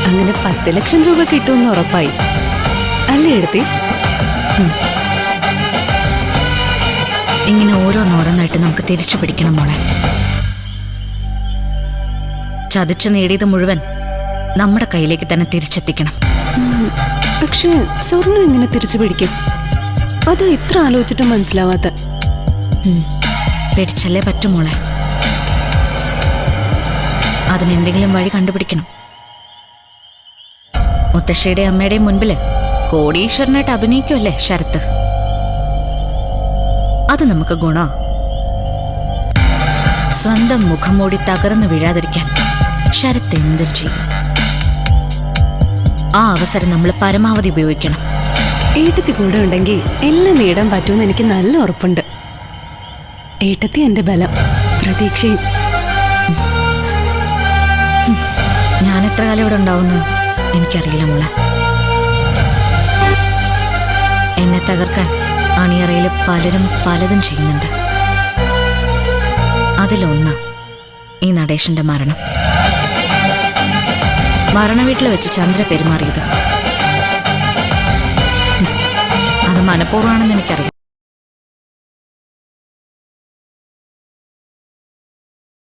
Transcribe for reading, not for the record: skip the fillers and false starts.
അങ്ങനെ 10 ലക്ഷം രൂപ കിട്ടുമെന്ന് ഉറപ്പായി അല്ലേ എടുത്തി? ഇങ്ങനെ ഓരോന്നോരോന്നായിട്ട് നമുക്ക് തിരിച്ചു പിടിക്കണം മോളെ. ചതിച്ചു നേടിയത് മുഴുവൻ നമ്മുടെ കയ്യിലേക്ക് തന്നെ തിരിച്ചെത്തിക്കണം. പക്ഷേ സ്വർണ്ണം എങ്ങനെ തിരിച്ചു പിടിക്കും? അതാ ഇത്ര ആലോചിച്ചിട്ടും മനസ്സിലാവാത്ത. പിടിച്ചല്ലേ പറ്റും മോളെ. അതിനെന്തെങ്കിലും വഴി കണ്ടുപിടിക്കണം. മുത്തശ്ശിയുടെയും അമ്മയുടെയും മുൻപില് കോടീശ്വരനായിട്ട് അഭിനയിക്കുമല്ലേ ശരത്ത്. അത് നമുക്ക് ഗുണ. സ്വന്തം മുഖം മൂടി തകർന്നു വീഴാതിരിക്കാൻ ശരത്ത് എന്തും ചെയ്യും. ആ അവസരം നമ്മൾ പരമാവധി ഉപയോഗിക്കണം. ഏട്ടത്തി കൂടെ ഉണ്ടെങ്കിൽ എല്ലാം നേടാൻ പറ്റുമെന്ന് എനിക്ക് നല്ല ഉറപ്പുണ്ട്. ഏട്ടത്തി എന്റെ ബലം, പ്രതീക്ഷയും. ഞാൻ എത്ര കാലം ഇവിടെ ഉണ്ടാവുമെന്ന് എനിക്കറിയില്ല മോളെ. എന്നെ തകർക്കാൻ അണിയറയിൽ പലരും പലതും ചെയ്യുന്നുണ്ട്. അതിലൊന്ന് ഈ നടേശന്റെ മരണം. മരണവീട്ടിൽ വെച്ച് ചന്ദ്ര പെരുമാറിയത് അത് മനഃപൂർവ്വമാണെന്ന് എനിക്കറിയാം.